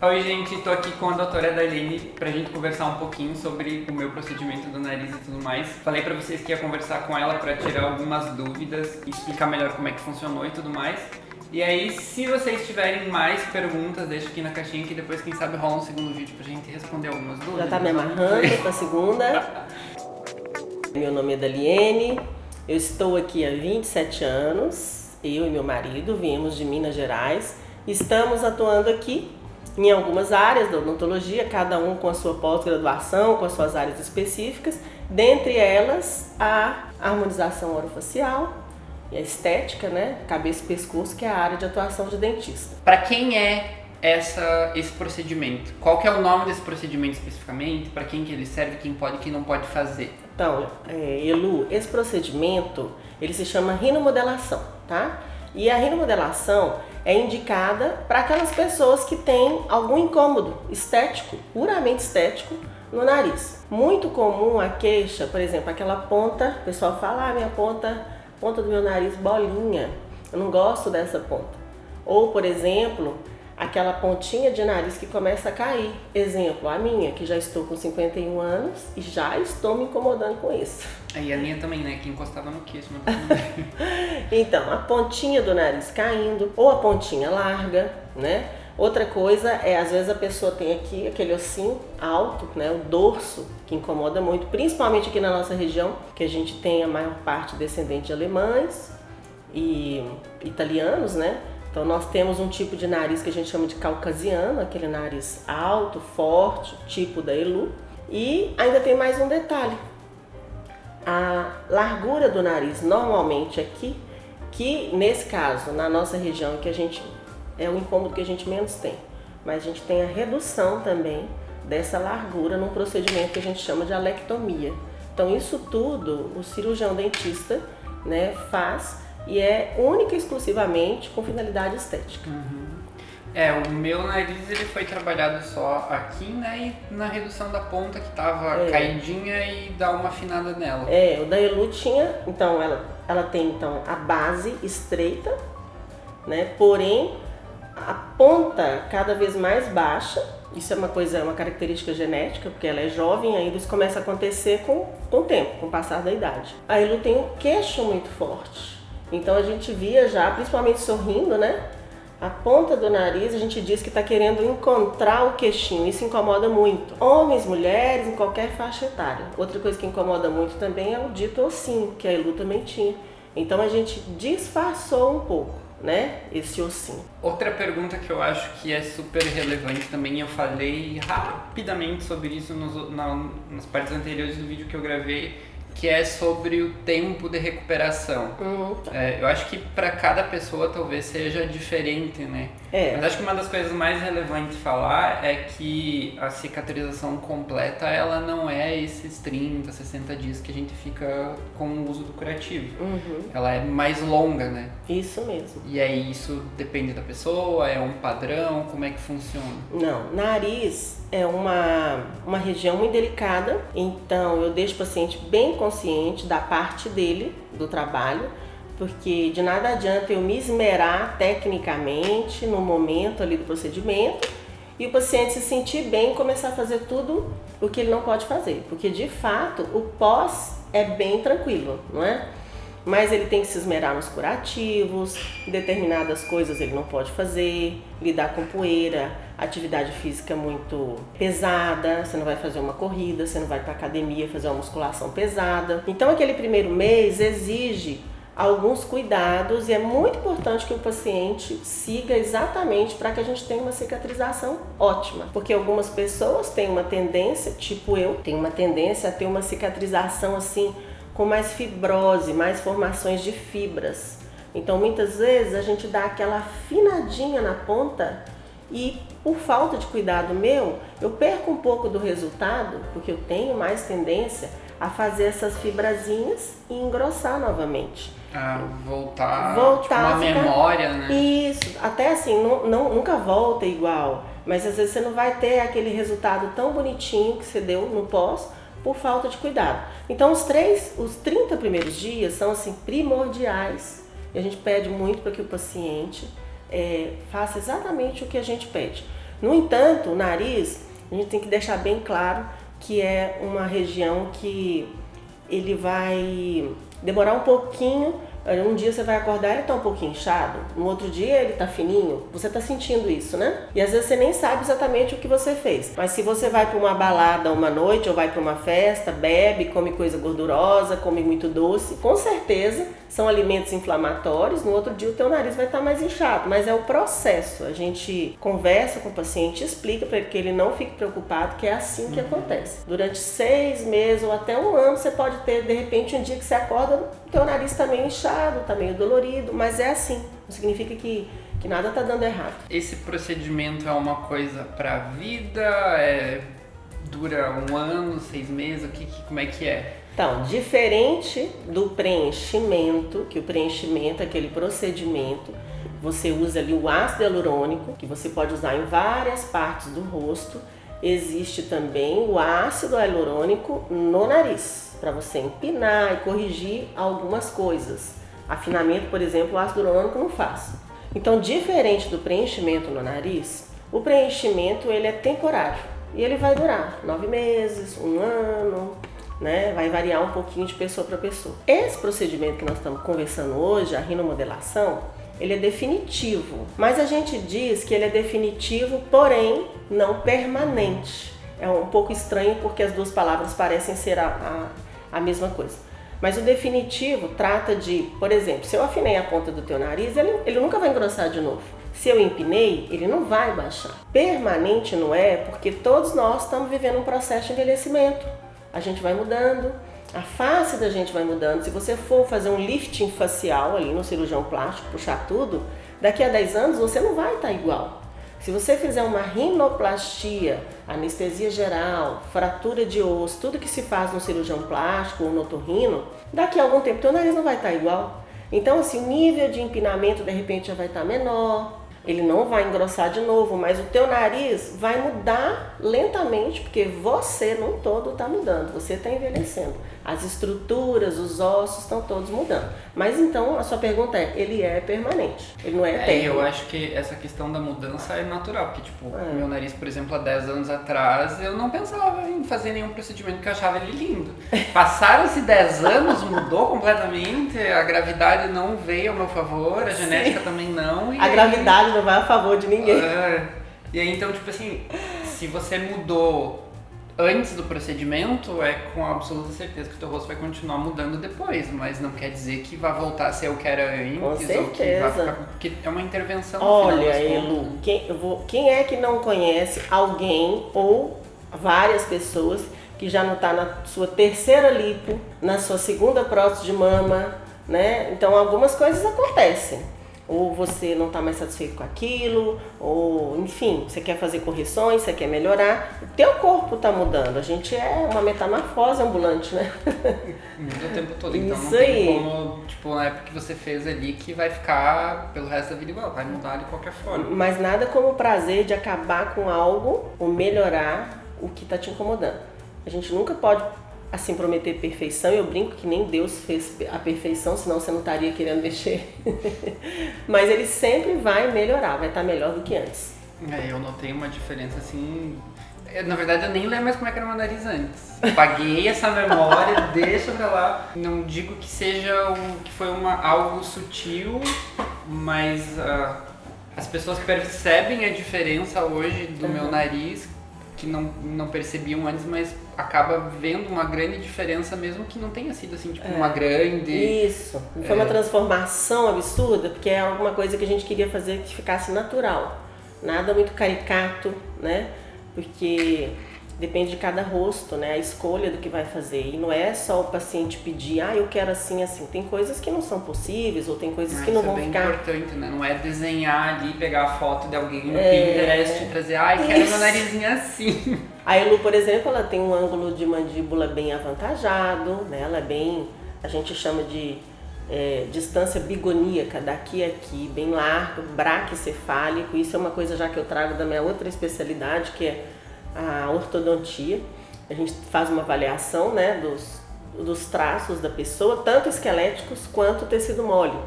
Oi gente, tô aqui com a doutora Daline pra gente conversar um pouquinho sobre o meu procedimento do nariz e tudo mais. Falei pra vocês que ia conversar com ela pra tirar algumas dúvidas e explicar melhor como é que funcionou e tudo mais. E aí, se vocês tiverem mais perguntas, deixa aqui na caixinha que depois, quem sabe, rola um segundo vídeo pra gente responder algumas dúvidas. Já tá me amarrando pra segunda. Meu nome é Daliene, eu estou aqui há 27 anos, eu e meu marido viemos de Minas Gerais. Estamos atuando aqui em algumas áreas da odontologia, cada um com a sua pós-graduação, com as suas áreas específicas, dentre elas a harmonização orofacial e a estética, né, cabeça e pescoço, que é a área de atuação de dentista. Pra quem é esse procedimento? Qual que é o nome desse procedimento especificamente? Pra quem que ele serve, quem pode e quem não pode fazer? Então, Elu, esse procedimento, ele se chama rinomodelação, tá? E a rinomodelação é indicada para aquelas pessoas que têm algum incômodo estético, puramente estético, no nariz. Muito comum a queixa, por exemplo, aquela ponta, o pessoal fala, minha ponta do meu nariz bolinha, eu não gosto dessa ponta. Ou, por exemplo, aquela pontinha de nariz que começa a cair. Exemplo, a minha, que já estou com 51 anos e já estou me incomodando com isso. Aí a minha também, né? Que encostava no queixo. Então, a pontinha do nariz caindo ou a pontinha larga, né? Outra coisa é, às vezes a pessoa tem aqui aquele ossinho alto, né? O dorso, que incomoda muito, principalmente aqui na nossa região, que a gente tem a maior parte descendente de alemães e italianos, né? Então nós temos um tipo de nariz que a gente chama de caucasiano, aquele nariz alto, forte, tipo da Elu. E ainda tem mais um detalhe. A largura do nariz normalmente aqui, que nesse caso, na nossa região, que a gente é o incômodo que a gente menos tem, mas a gente tem a redução também dessa largura num procedimento que a gente chama de alectomia. Então isso tudo o cirurgião dentista, né, faz e é única e exclusivamente com finalidade estética. O meu nariz ele foi trabalhado só aqui, né, e na redução da ponta que tava caidinha e dar uma afinada nela. O da Elu tinha, então ela tem então a base estreita, né, porém a ponta cada vez mais baixa. Isso é uma característica genética, porque ela é jovem ainda, isso começa a acontecer com o tempo, com o passar da idade. A Elu tem um queixo muito forte. Então a gente via já, principalmente sorrindo, né? A ponta do nariz, a gente diz que está querendo encontrar o queixinho, isso incomoda muito. Homens, mulheres, em qualquer faixa etária. Outra coisa que incomoda muito também é o dito ossinho, que a Elu também tinha. Então a gente disfarçou um pouco, né? Esse ossinho. Outra pergunta que eu acho que é super relevante também, eu falei rapidamente sobre isso nas partes anteriores do vídeo que eu gravei, que é sobre o tempo de recuperação. Eu acho que para cada pessoa talvez seja diferente, né? Mas acho que uma das coisas mais relevantes de falar é que a cicatrização completa, ela não é esses 30, 60 dias que a gente fica com o uso do curativo. Ela é mais longa, né? Isso mesmo. E aí isso depende da pessoa, é um padrão, como é que funciona? Não, nariz é uma região muito delicada, então eu deixo o paciente bem consciente da parte dele, do trabalho, porque de nada adianta eu me esmerar tecnicamente no momento ali do procedimento e o paciente se sentir bem e começar a fazer tudo o que ele não pode fazer, porque de fato o pós é bem tranquilo, não é? Mas ele tem que se esmerar nos curativos, determinadas coisas ele não pode fazer, lidar com poeira, atividade física muito pesada, você não vai fazer uma corrida, você não vai para academia fazer uma musculação pesada. Então aquele primeiro mês exige alguns cuidados e é muito importante que o paciente siga exatamente para que a gente tenha uma cicatrização ótima. Porque algumas pessoas têm uma tendência, tipo eu, tenho uma tendência a ter uma cicatrização assim, com mais fibrose, mais formações de fibras. Então muitas vezes a gente dá aquela afinadinha na ponta e por falta de cuidado meu, eu perco um pouco do resultado, porque eu tenho mais tendência a fazer essas fibrazinhas e engrossar novamente. Voltar tipo uma memória, né? Isso, até assim, nunca volta igual, mas às vezes você não vai ter aquele resultado tão bonitinho que você deu no pós, por falta de cuidado. Então os 30 primeiros dias são assim primordiais e a gente pede muito para que o paciente faça exatamente o que a gente pede. No entanto, o nariz, a gente tem que deixar bem claro que é uma região que ele vai demorar um pouquinho. Um dia você vai acordar, ele tá um pouquinho inchado, no outro dia ele tá fininho, você tá sentindo isso, né? E às vezes você nem sabe exatamente o que você fez. Mas se você vai para uma balada uma noite ou vai para uma festa, bebe, come coisa gordurosa, come muito doce, com certeza são alimentos inflamatórios, no outro dia o teu nariz vai estar mais inchado, mas é o processo. A gente conversa com o paciente, explica para ele que ele não fique preocupado, que é assim que acontece. Durante 6 meses ou até 1 ano você pode ter, de repente, um dia que você acorda, o teu nariz tá meio inchado, tá meio dolorido, mas é assim, não significa que nada tá dando errado. Esse procedimento é uma coisa pra vida? Dura 1 ano, 6 meses? Como é que é? Então, diferente do preenchimento, que o preenchimento é aquele procedimento, você usa ali o ácido hialurônico, que você pode usar em várias partes do rosto. Existe também o ácido hialurônico no nariz, para você empinar e corrigir algumas coisas. Afinamento, por exemplo, o ácido hialurônico não faz. Então, diferente do preenchimento no nariz, o preenchimento ele é temporário e ele vai durar 9 meses, 1 ano, né? Vai variar um pouquinho de pessoa para pessoa. Esse procedimento que nós estamos conversando hoje, a rinomodelação, ele é definitivo, mas a gente diz que ele é definitivo, porém não permanente. É um pouco estranho porque as duas palavras parecem ser a mesma coisa. Mas o definitivo trata de, por exemplo, se eu afinei a ponta do teu nariz, ele nunca vai engrossar de novo. Se eu empinei, ele não vai baixar. Permanente não é, porque todos nós estamos vivendo um processo de envelhecimento. A gente vai mudando, a face da gente vai mudando. Se você for fazer um lifting facial ali no cirurgião plástico, puxar tudo, daqui a 10 anos você não vai estar igual. Se você fizer uma rinoplastia, anestesia geral, fratura de osso, tudo que se faz no cirurgião plástico ou no otorrino, daqui a algum tempo teu nariz não vai estar igual. Então, assim, o nível de empinamento de repente já vai estar menor, ele não vai engrossar de novo, mas o teu nariz vai mudar lentamente, porque você num todo está mudando, você está envelhecendo. As estruturas, os ossos estão todos mudando. Mas então a sua pergunta é, ele é permanente, ele não é eterno. Eu acho que essa questão da mudança é natural, porque tipo, meu nariz, por exemplo, há 10 anos atrás, eu não pensava em fazer nenhum procedimento porque eu achava ele lindo. Passaram-se 10 anos, mudou completamente, a gravidade não veio ao meu favor, a genética também não. A gravidade não vai a favor de ninguém. E aí então, tipo assim, se você mudou antes do procedimento, é com absoluta certeza que o teu rosto vai continuar mudando depois, mas não quer dizer que vai voltar a ser o que era antes. Com certeza. Ou que vai ficar, porque é uma intervenção. Olha, Elu, quem é que não conhece alguém ou várias pessoas que já não está na sua 3ª lipo, na sua 2ª prótese de mama, né? Então algumas coisas acontecem. Ou você não está mais satisfeito com aquilo, ou enfim, você quer fazer correções, você quer melhorar. O teu corpo está mudando, a gente é uma metamorfose ambulante, né? Muda o tempo todo, então Isso não tem aí. como, tipo, na época que você fez ali, que vai ficar pelo resto da vida igual, vai mudar de qualquer forma. Mas nada como o prazer de acabar com algo ou melhorar o que está te incomodando. A gente nunca pode assim prometer perfeição, eu brinco que nem Deus fez a perfeição, senão você não estaria querendo mexer. Mas ele sempre vai melhorar, vai estar melhor do que antes. Eu notei uma diferença assim. Na verdade eu nem lembro mais como é que era o meu nariz antes. Paguei essa memória, deixa pra lá. Não digo que seja que foi algo sutil, mas as pessoas percebem a diferença hoje do meu nariz, que não percebiam antes, mas acaba vendo uma grande diferença, mesmo que não tenha sido assim, tipo, uma grande... Isso, foi uma transformação absurda, porque é alguma coisa que a gente queria fazer que ficasse natural, nada muito caricato, né? Porque depende de cada rosto, né? A escolha do que vai fazer, e não é só o paciente pedir, eu quero assim, assim. Tem coisas que não são possíveis, ou tem coisas que não vão ficar... Isso é bem importante, né? Não é desenhar ali, pegar a foto de alguém no Pinterest e trazer, quero meu narizinho assim. A Elu, por exemplo, ela tem um ângulo de mandíbula bem avantajado, né? Ela é bem, a gente chama de distância bigoníaca, daqui a aqui, bem largo, braquicefálico. Isso é uma coisa já que eu trago da minha outra especialidade, que é a ortodontia. A gente faz uma avaliação, né, dos traços da pessoa, tanto esqueléticos quanto tecido mole.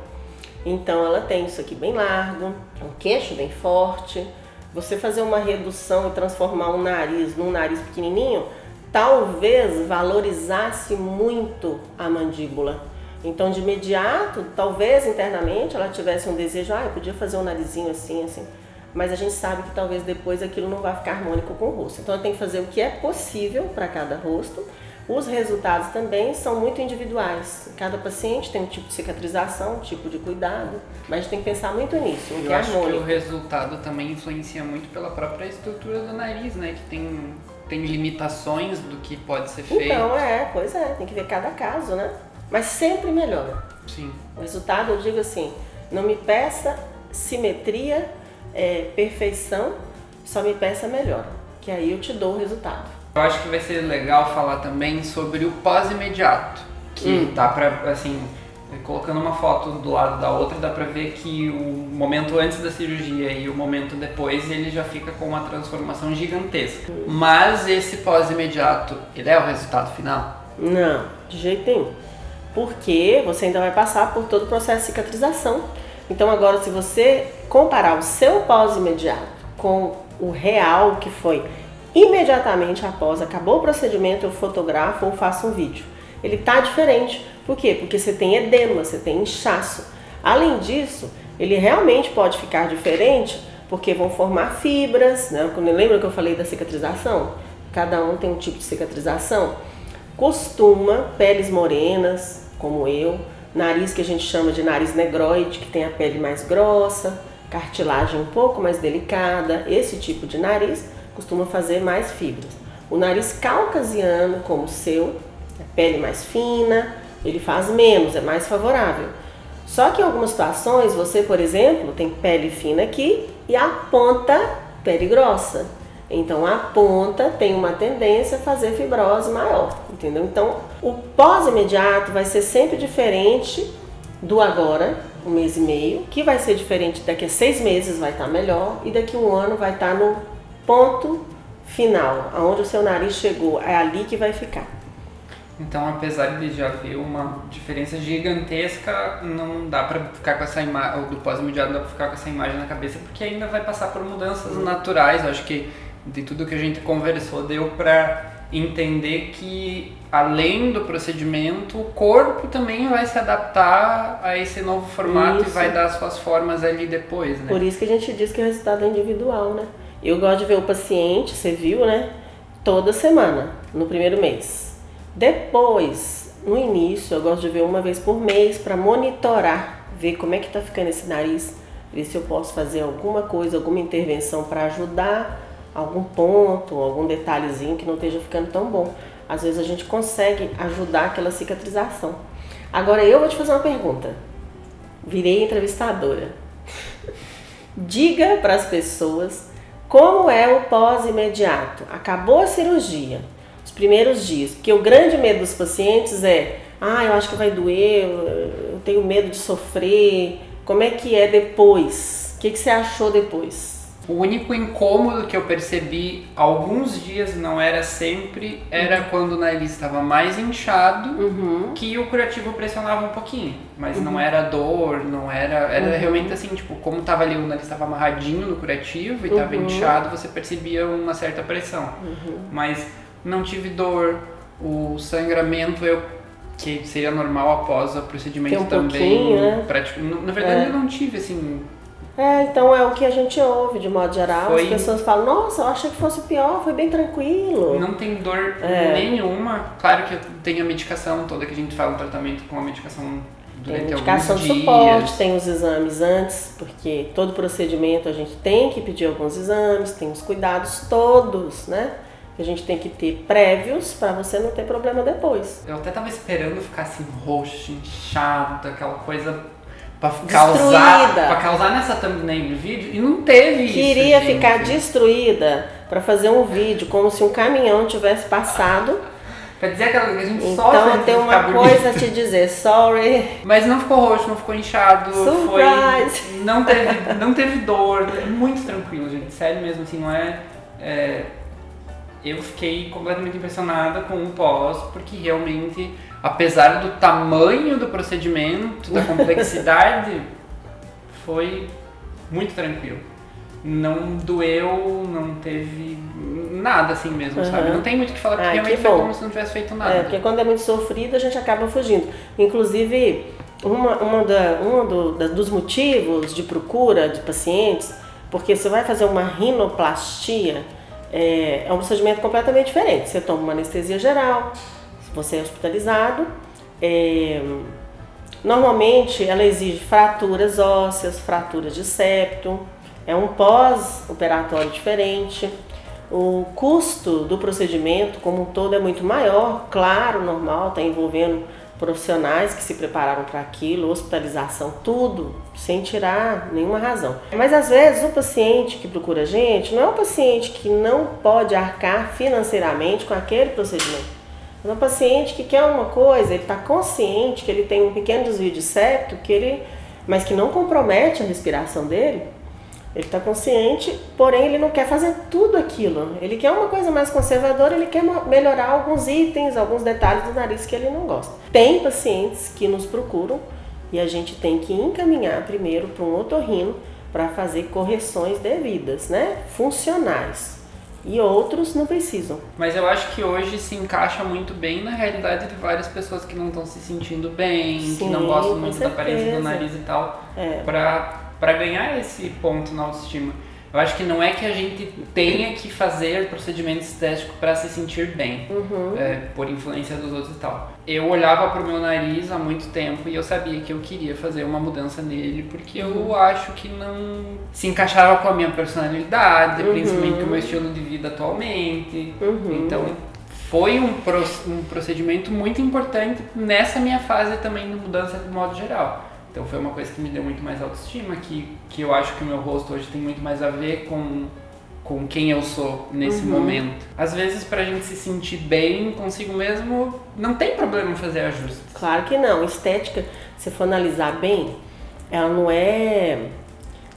Então ela tem isso aqui bem largo, um queixo bem forte, Você fazer uma redução e transformar um nariz num nariz pequenininho, talvez valorizasse muito a mandíbula. Então, de imediato, talvez internamente ela tivesse um desejo, eu podia fazer um narizinho assim, assim. Mas a gente sabe que talvez depois aquilo não vai ficar harmônico com o rosto. Então, tem que fazer o que é possível para cada rosto. Os resultados também são muito individuais. Cada paciente tem um tipo de cicatrização, um tipo de cuidado, mas a gente tem que pensar muito nisso, no que é harmônico. Eu acho que o resultado também influencia muito pela própria estrutura do nariz, né? Que tem limitações do que pode ser feito. Então, pois é, tem que ver cada caso, né? Mas sempre melhora. Sim. O resultado, eu digo assim, não me peça simetria, perfeição, só me peça melhor, que aí eu te dou o resultado. Eu acho que vai ser legal falar também sobre o pós-imediato, que dá pra, assim, colocando uma foto do lado da outra, dá pra ver que o momento antes da cirurgia e o momento depois, ele já fica com uma transformação gigantesca. Mas esse pós-imediato, ele é o resultado final? Não, de jeito nenhum. Porque você ainda vai passar por todo o processo de cicatrização. Então agora, se você comparar o seu pós-imediato com o real, que foi imediatamente após, acabou o procedimento, eu fotografo ou faço um vídeo. Ele tá diferente. Por quê? Porque você tem edema, você tem inchaço. Além disso, ele realmente pode ficar diferente porque vão formar fibras, né? Lembra que eu falei da cicatrização? Cada um tem um tipo de cicatrização. Costuma, peles morenas, como eu, nariz que a gente chama de nariz negroide, que tem a pele mais grossa, cartilagem um pouco mais delicada, esse tipo de nariz costuma fazer mais fibras. O nariz caucasiano, como o seu, a pele mais fina, ele faz menos, é mais favorável. Só que em algumas situações, você, por exemplo, tem pele fina aqui e a ponta, pele grossa. Então a ponta tem uma tendência a fazer fibrose maior, entendeu? Então o pós-imediato vai ser sempre diferente do agora, 1 mês e meio, que vai ser diferente daqui a 6 meses, vai estar melhor, e daqui a 1 ano vai estar no ponto final, aonde o seu nariz chegou, é ali que vai ficar. Então, apesar de já ver uma diferença gigantesca, não dá pra ficar com essa imagem, do pós-imediato não dá pra ficar com essa imagem na cabeça, porque ainda vai passar por mudanças naturais. Eu acho que de tudo que a gente conversou, deu pra entender que, além do procedimento, o corpo também vai se adaptar a esse novo formato. Isso. E vai dar suas formas ali depois, né? Por isso que a gente diz que o resultado é individual, né? Eu gosto de ver o paciente, você viu, né? Toda semana, no primeiro mês. Depois, no início, eu gosto de ver 1 vez por mês para monitorar, ver como é que tá ficando esse nariz, ver se eu posso fazer alguma coisa, alguma intervenção para ajudar algum ponto, algum detalhezinho que não esteja ficando tão bom. Às vezes a gente consegue ajudar aquela cicatrização. Agora eu vou te fazer uma pergunta. Virei entrevistadora. Diga para as pessoas como é o pós-imediato. Acabou a cirurgia, os primeiros dias, porque o grande medo dos pacientes é: eu acho que vai doer, eu tenho medo de sofrer. Como é que é depois? O que você achou depois? O único incômodo que eu percebi alguns dias, não era sempre, era quando o nariz estava mais inchado, que o curativo pressionava um pouquinho, mas não era dor, não era realmente assim, tipo, como tava ali, o nariz estava amarradinho no curativo e estava inchado, você percebia uma certa pressão, mas não tive dor, o sangramento que seria normal após o procedimento também, né? Na verdade eu não tive assim. Então é o que a gente ouve de modo geral. As pessoas falam: nossa, eu achei que fosse pior, foi bem tranquilo. Não tem dor nenhuma. Claro que tem a medicação toda que a gente faz, um tratamento com a medicação durante alguns dias. Tem medicação de suporte, tem os exames antes, porque todo procedimento a gente tem que pedir alguns exames, tem os cuidados todos, né? Que a gente tem que ter prévios para você não ter problema depois. Eu até tava esperando ficar assim roxo, inchado, aquela coisa pra causar nessa thumbnail do vídeo, e não teve isso. Queria ficar destruída pra fazer um vídeo como se um caminhão tivesse passado. Pra dizer que a gente sofre. Então eu tenho uma coisa a te dizer, sorry. Mas não ficou roxo, não ficou inchado. Surprise! Não teve dor, muito tranquilo, gente. Sério mesmo, assim, não é. Eu fiquei completamente impressionada com o pós, porque realmente, apesar do tamanho do procedimento, da complexidade, foi muito tranquilo. não doeu, não teve nada assim mesmo, sabe? Não tem muito o que falar, porque realmente que foi bom. como se não tivesse feito nada. Porque quando é muito sofrido, a gente acaba fugindo. Inclusive, dos motivos de procura de pacientes, porque você vai fazer uma rinoplastia, é um procedimento completamente diferente. Você toma uma anestesia geral, você é hospitalizado. Normalmente, ela exige fraturas ósseas, fraturas de septo, é um pós-operatório diferente. O custo do procedimento como um todo é muito maior, claro, normal, está envolvendo profissionais que se prepararam para aquilo, hospitalização, tudo, sem tirar nenhuma razão. Mas às vezes o paciente que procura a gente não é um paciente que não pode arcar financeiramente com aquele procedimento. É um paciente que quer uma coisa, ele está consciente que ele tem um pequeno desvio de septo, mas que não compromete a respiração dele. Ele está consciente, porém ele não quer fazer tudo aquilo. Ele quer uma coisa mais conservadora, ele quer melhorar alguns itens, alguns detalhes do nariz que ele não gosta. Tem pacientes que nos procuram e a gente tem que encaminhar primeiro para um otorrino para fazer correções devidas, né? Funcionais. E outros não precisam. Mas eu acho que hoje se encaixa muito bem na realidade de várias pessoas que não estão se sentindo bem, que não gostam muito da aparência do nariz e tal, para ganhar esse ponto na autoestima. Eu acho que não é que a gente tenha que fazer procedimento estético para se sentir bem, por influência dos outros e tal. Eu olhava para o meu nariz há muito tempo e eu sabia que eu queria fazer uma mudança nele, porque eu acho que não se encaixava com a minha personalidade, principalmente com o meu estilo de vida atualmente. Então foi um procedimento muito importante nessa minha fase também de mudança de modo geral. Então foi uma coisa que me deu muito mais autoestima, que eu acho que o meu rosto hoje tem muito mais a ver com quem eu sou nesse momento. Às vezes, pra gente se sentir bem consigo mesmo, não tem problema fazer ajustes. Claro que não. Estética, se for analisar bem, ela não é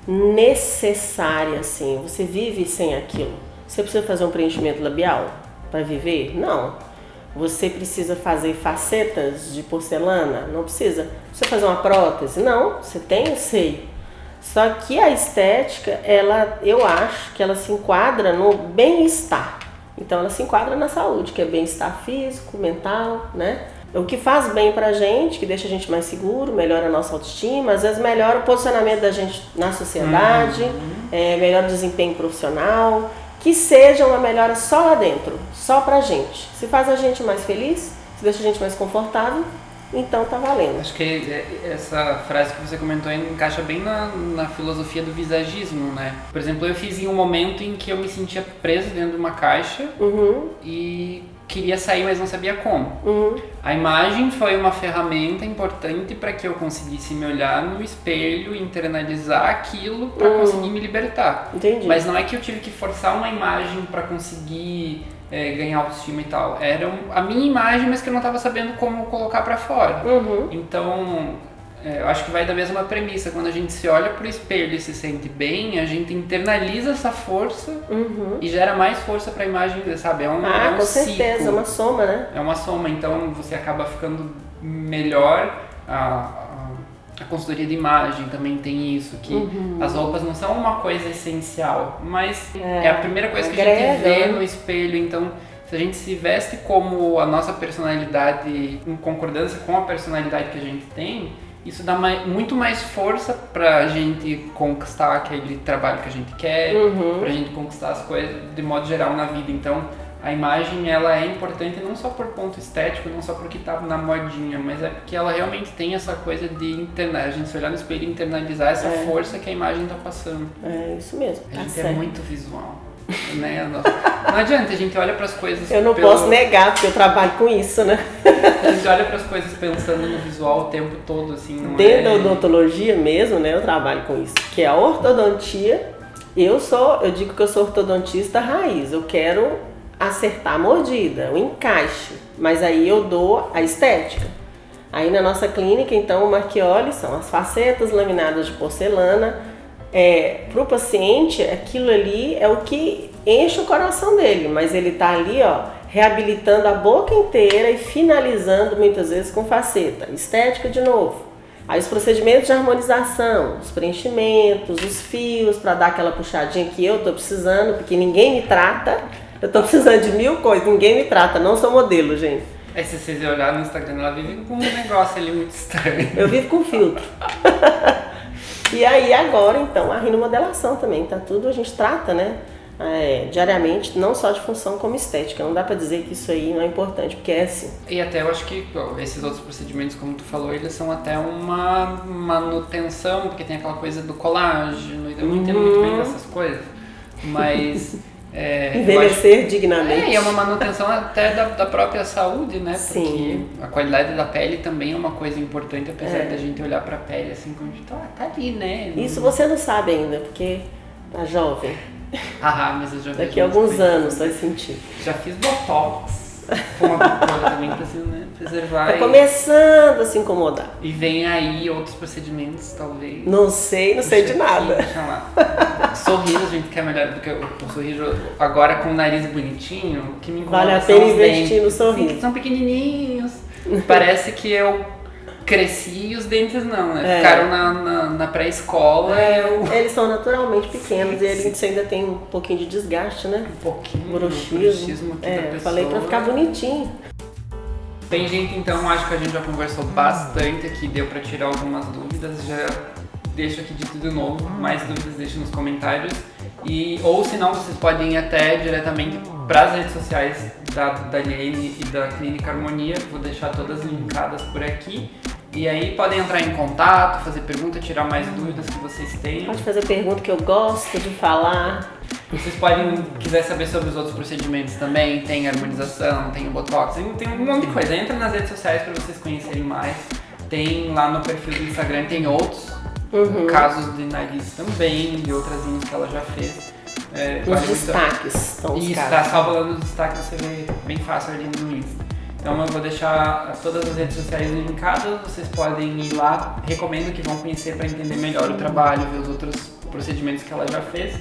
necessária, assim. Você vive sem aquilo. Você precisa fazer um preenchimento labial para viver? Não. Você precisa fazer facetas de porcelana? Não precisa. Você fazer uma prótese? Não, você tem o seio. Só que a estética, eu acho que ela se enquadra no bem-estar. Então ela se enquadra na saúde, que é bem-estar físico, mental, né? O que faz bem pra gente, que deixa a gente mais seguro, melhora a nossa autoestima, às vezes melhora o posicionamento da gente na sociedade, melhora o desempenho profissional. Que seja uma melhora só lá dentro, só pra gente. Se faz a gente mais feliz, se deixa a gente mais confortável, então tá valendo. Acho que essa frase que você comentou encaixa bem na filosofia do visagismo, né? Por exemplo, eu fiz em um momento em que eu me sentia preso dentro de uma caixa e queria sair, mas não sabia como. A imagem foi uma ferramenta importante para que eu conseguisse me olhar no espelho, internalizar aquilo para conseguir me libertar. Entendi. Mas não é que eu tive que forçar uma imagem para conseguir ganhar autoestima e tal. Era a minha imagem, mas que eu não estava sabendo como colocar para fora. Então, eu acho que vai da mesma premissa. Quando a gente se olha pro espelho e se sente bem, a gente internaliza essa força e gera mais força pra imagem, sabe? É um com ciclo. certeza, é uma soma, né? É uma soma, então você acaba ficando melhor. A consultoria de imagem também tem isso, que as roupas não são uma coisa essencial, mas é a primeira coisa que a gente vê no espelho. Então, se a gente se veste como a nossa personalidade, em concordância com a personalidade que a gente tem, isso dá muito mais força pra gente conquistar aquele trabalho que a gente quer, pra gente conquistar as coisas de modo geral na vida. Então, a imagem, ela é importante não só por ponto estético, não só porque tá na modinha, mas é porque ela realmente tem essa coisa de a gente se olhar no espelho e internalizar essa força que a imagem tá passando. É isso mesmo. A gente é muito visual, né? Não adianta, a gente olha pras coisas... Eu não posso negar, porque eu trabalho com isso, né? A gente olha pras coisas pensando no visual o tempo todo, assim, não Dentro da odontologia mesmo, né, eu trabalho com isso, que é a ortodontia. Eu digo que eu sou ortodontista raiz, eu quero acertar a mordida, o encaixe, mas aí eu dou a estética. Aí na nossa clínica, então, o Marchioli são as facetas laminadas de porcelana. Para o paciente, aquilo ali é o que enche o coração dele, mas ele está ali, reabilitando a boca inteira e finalizando muitas vezes com faceta. Estética de novo. Aí os procedimentos de harmonização, os preenchimentos, os fios para dar aquela puxadinha que eu tô precisando, porque ninguém me trata. Eu tô precisando de 1000 coisas, ninguém me trata, não sou modelo, gente. Aí se vocês olharem no Instagram, ela vive com um negócio ali muito estranho. Eu vivo com filtro. E aí agora, então, a rinomodelação também, tá tudo, a gente trata, né? Diariamente, não só de função como estética. Não dá pra dizer que isso aí não é importante, porque é assim. E até eu acho que esses outros procedimentos, como tu falou, eles são até uma manutenção, porque tem aquela coisa do colágeno, eu não entendo muito bem dessas coisas, mas... envelhecer dignamente. E é uma manutenção até da própria saúde, né? Sim. Porque a qualidade da pele também é uma coisa importante, apesar da gente olhar pra pele assim, como tá ali, né? Isso você não sabe ainda, porque tá jovem. Mas eu já vi. Daqui a alguns anos vai sentir. Já fiz botox. Com uma coisa também pra assim, né? Preservar. Tá começando a se incomodar. E vem aí outros procedimentos, talvez. Não sei de nada. Sorriso, a gente quer melhor, porque o sorriso agora com o nariz bonitinho, o que me incomoda vale a são pena os investir dentes, no sorriso. Que são pequenininhos. Parece que eu cresci e os dentes não, né? Ficaram na pré-escola. Eles são naturalmente pequenos e eles ainda tem um pouquinho de desgaste, né? Um pouquinho. Bruxismo Aqui da pessoa. Falei pra ficar bonitinho. Bem, gente, então acho que a gente já conversou bastante aqui, deu pra tirar algumas dúvidas. Já deixo aqui dito de novo, mais dúvidas deixem nos comentários. Ou se não, vocês podem ir até diretamente para as redes sociais da Liene e da Clínica Harmonia. Vou deixar todas linkadas por aqui. E aí podem entrar em contato, fazer pergunta, tirar mais dúvidas que vocês tenham. Pode fazer pergunta que eu gosto de falar. Vocês podem, quiser saber sobre os outros procedimentos também, tem harmonização, tem o Botox, tem um monte de coisa. Entra nas redes sociais para vocês conhecerem mais. Tem lá no perfil do Instagram, tem outros casos de nariz também, de outras linhas que ela já fez. Os destaques estão os casos. Tá salvando os destaques, você vê bem fácil ali no Insta. Então eu vou deixar todas as redes sociais linkadas, vocês podem ir lá, recomendo que vão conhecer para entender melhor o trabalho, ver os outros procedimentos que ela já fez.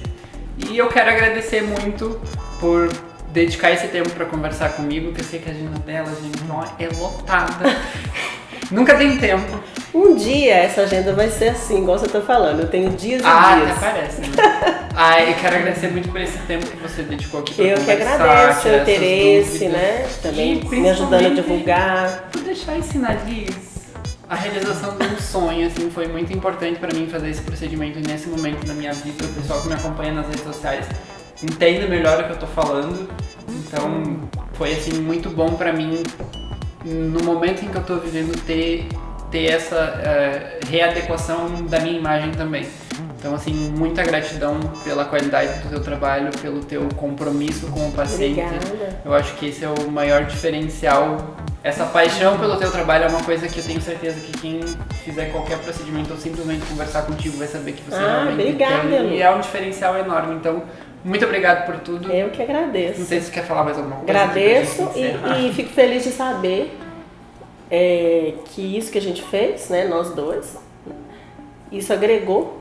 E eu quero agradecer muito por dedicar esse tempo para conversar comigo, que eu sei que a agenda dela, gente, não é lotada. Nunca tem tempo. Um dia essa agenda vai ser assim, igual você tá falando, eu tenho dias e dias. Até parece, né? Eu quero agradecer muito por esse tempo que você dedicou aqui pra conversar. Eu que agradeço o interesse, né? Também me ajudando a divulgar. Por deixar esse nariz. A realização de um sonho, assim, foi muito importante pra mim fazer esse procedimento nesse momento da minha vida. O pessoal que me acompanha nas redes sociais entende melhor o que eu tô falando. Então, foi, assim, muito bom pra mim, no momento em que eu tô vivendo, ter essa readequação da minha imagem também. Então, assim, muita gratidão pela qualidade do teu trabalho, pelo teu compromisso com o paciente. Obrigada. Eu acho que esse é o maior diferencial. Essa paixão pelo teu trabalho é uma coisa que eu tenho certeza que quem fizer qualquer procedimento ou simplesmente conversar contigo vai saber que você realmente obrigada, tem. E é um diferencial enorme. Então, muito obrigado por tudo. Eu que agradeço. Não sei se você quer falar mais alguma coisa. Agradeço e fico feliz de saber que isso que a gente fez, né, nós dois, isso agregou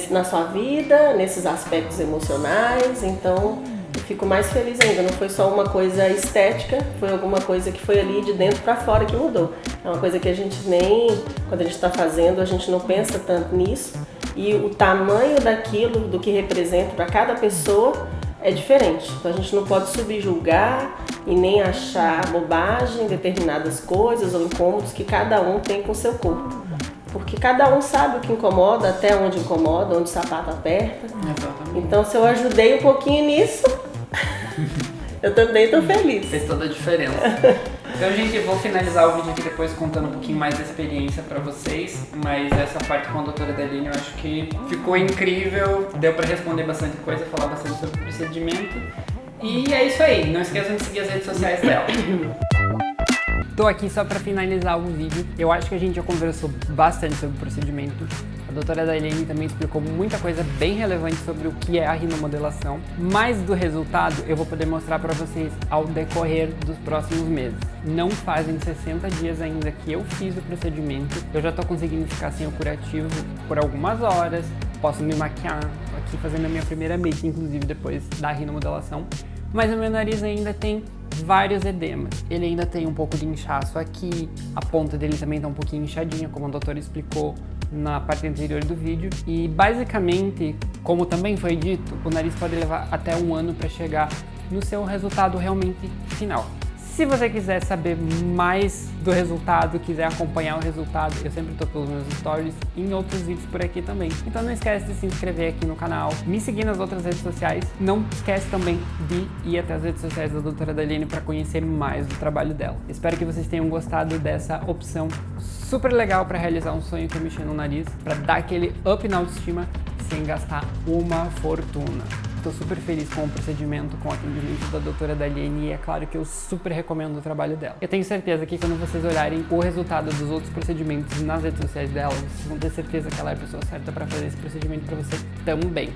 na sua vida, nesses aspectos emocionais. Então eu fico mais feliz ainda. Não foi só uma coisa estética, foi alguma coisa que foi ali de dentro para fora que mudou. É uma coisa que a gente quando a gente está fazendo, a gente não pensa tanto nisso. E o tamanho daquilo, do que representa para cada pessoa, é diferente. Então a gente não pode subjulgar e nem achar bobagem determinadas coisas ou incômodos que cada um tem com o seu corpo. Porque cada um sabe o que incomoda, até onde incomoda, onde o sapato aperta. Exatamente. Então se eu ajudei um pouquinho nisso, eu também estou feliz. Fez toda a diferença. Então, gente, eu vou finalizar o vídeo aqui depois contando um pouquinho mais da experiência pra vocês, mas essa parte com a doutora Liene eu acho que ficou incrível, deu pra responder bastante coisa, falar bastante sobre o procedimento. E é isso aí, não esqueçam de seguir as redes sociais dela. Tô aqui só pra finalizar o vídeo. Eu acho que a gente já conversou bastante sobre o procedimento. A doutora Liene também explicou muita coisa bem relevante sobre o que é a rinomodelação. Mais do resultado eu vou poder mostrar pra vocês ao decorrer dos próximos meses. Não fazem 60 dias ainda que eu fiz o procedimento. Eu já tô conseguindo ficar sem o curativo por algumas horas. Posso me maquiar, tô aqui fazendo a minha primeira make, inclusive depois da rinomodelação. Mas o meu nariz ainda tem vários edemas. Ele ainda tem um pouco de inchaço aqui, a ponta dele também tá um pouquinho inchadinha, como a doutora explicou na parte anterior do vídeo. E basicamente, como também foi dito, o nariz pode levar até 1 ano para chegar no seu resultado realmente final. Se você quiser saber mais do resultado, quiser acompanhar o resultado, eu sempre tô pelos meus stories e em outros vídeos por aqui também. Então não esquece de se inscrever aqui no canal, me seguir nas outras redes sociais. Não esquece também de ir até as redes sociais da doutora Daliene para conhecer mais do trabalho dela. Espero que vocês tenham gostado dessa opção super legal para realizar um sonho que é mexer no nariz, para dar aquele up na autoestima sem gastar uma fortuna. Estou super feliz com o procedimento, com o atendimento da doutora Daliene e é claro que eu super recomendo o trabalho dela. Eu tenho certeza que quando vocês olharem o resultado dos outros procedimentos nas redes sociais dela, vocês vão ter certeza que ela é a pessoa certa para fazer esse procedimento para você também.